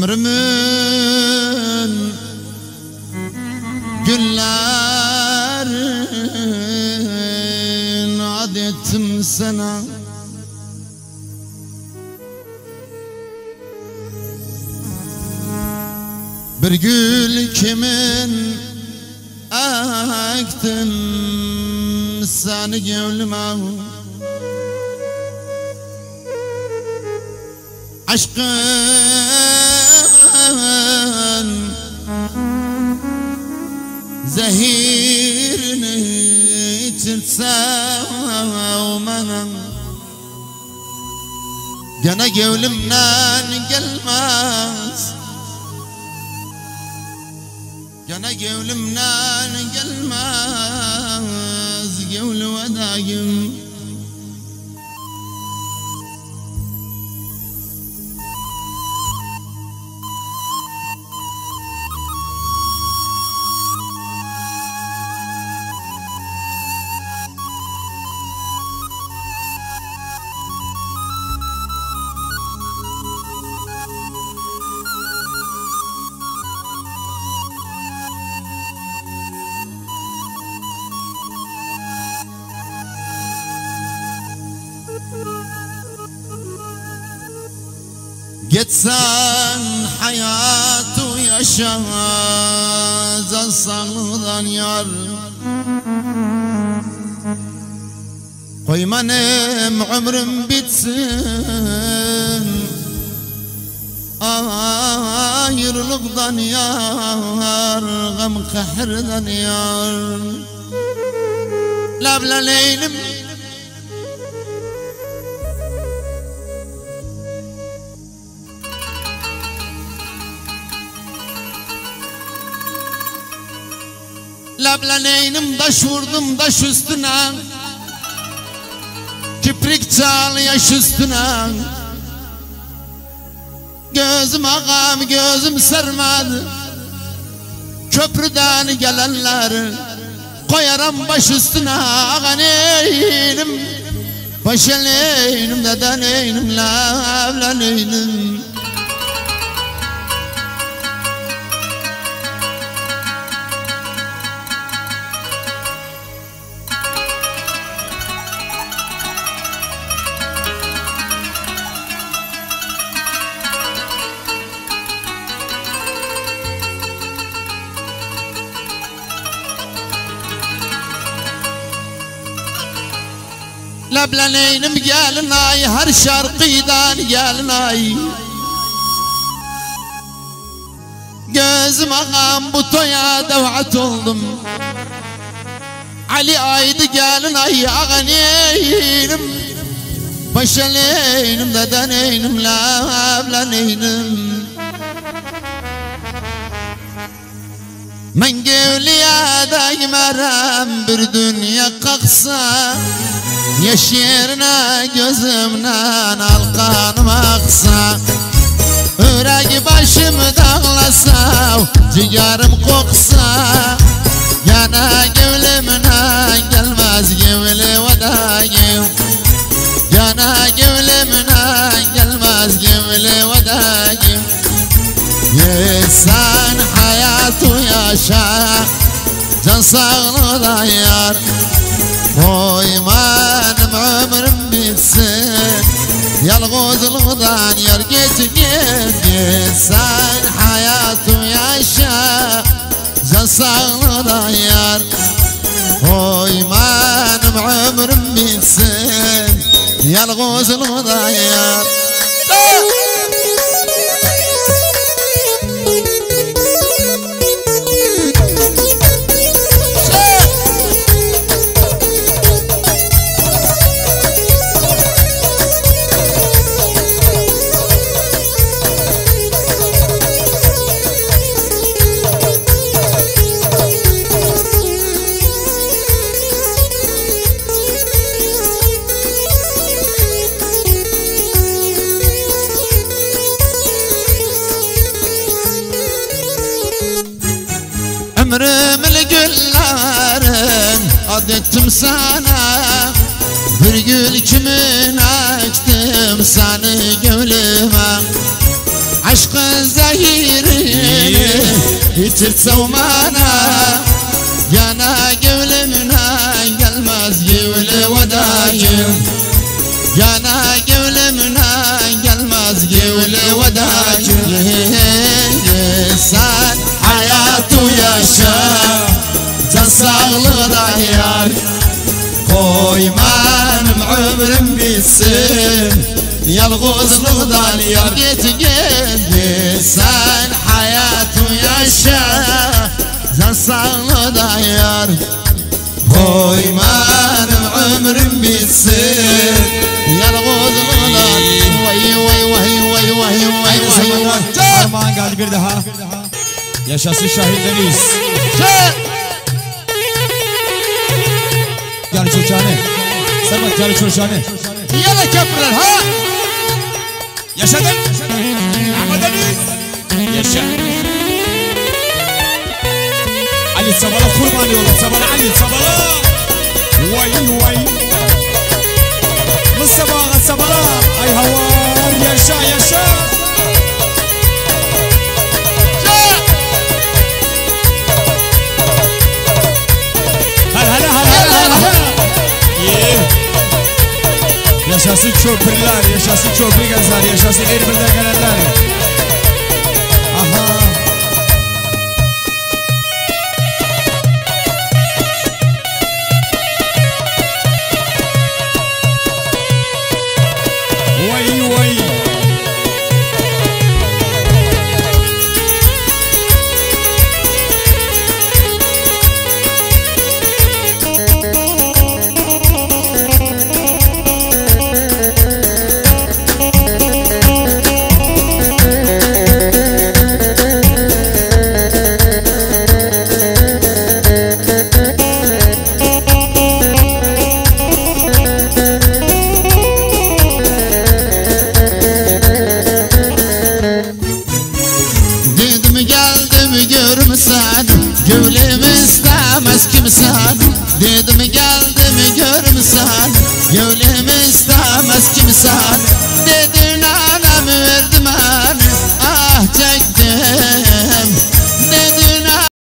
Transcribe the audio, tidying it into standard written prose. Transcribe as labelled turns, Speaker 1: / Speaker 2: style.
Speaker 1: Ömrümün günlerin adettim sana. Bir gül kimin ektim seni gönlüme. Aşkın zehirini içirsem bana, gene gönlümden gelmez, gene gönlümden gelmez gönlü vedayım. Geçsen hayatı yaşamaz aslanlıdan yar. Koymanım ömrüm bitsin ayrılıktan yar, gam kahırdan yar. Labla leylim lablaneynim, taş vurdum taş üstüne, kiprik çal yaş üstüne. Gözüm ağam gözüm sermedi, köprüden gelenler koyarım baş üstüne. Ağaneynim başeleynim dedeneynim lablaneynim. Lablaneynim gelin ay, her şarkıdan gelin ay. Gözüm ağam bu toya davet oldum. Ali aydı gelin ay, ağaneynim başaleynim dedeneynim lablaneynim. Men gevliya daymarım bir dünya kalksa, yeşirine gözümden alkanım aksa. Ürek başımı dağlasa, ciğerim koksa, yana gönlümden gelmez gevli vedayım. Yana gönlümden gelmez gevli vedayım. Sen hayatı yaşa, can sağlığına yar. Koymanım ömrüm bitsin, yalnızlıktan yar. Geç git sen hayatı yaşa, can sağlığına yar. Koymanım ömrüm bitsin, yalnızlıktan yar. Ömrümün güllerin adettim sana, bir gül kimin açtım seni gönlüme. عشق زهيرين يتسومانا يانا قبل منا قلمزي والوداجم يانا قبل منا قلمزي والوداجم يسان حياته يا شاب تصغل ضيار خوي ما عمر بيسن يلغوز الغضال يرقيت قد يسان حياته يا شاب تصغل ضيار خوي ما عمر بيسن يلغوز الغضال وي وي وي وي وي وي وي
Speaker 2: Armağan geldi bir daha. Yaşasın Şahin Deniz. Gel çocuğane. Sermet gel çocuğane.
Speaker 1: يلا كبر ها
Speaker 2: Yaşadın. Ahmet Deniz. Yaşa. Ali Sabala kurban yolum. Sabala Ali Sabala. Vay vay. Mustafa Ağa Sabala. Ay havar yaşa yaşa. Yaşasın köprüler, yaşasın köprü gezer, yaşasın Erbil'de gelenler.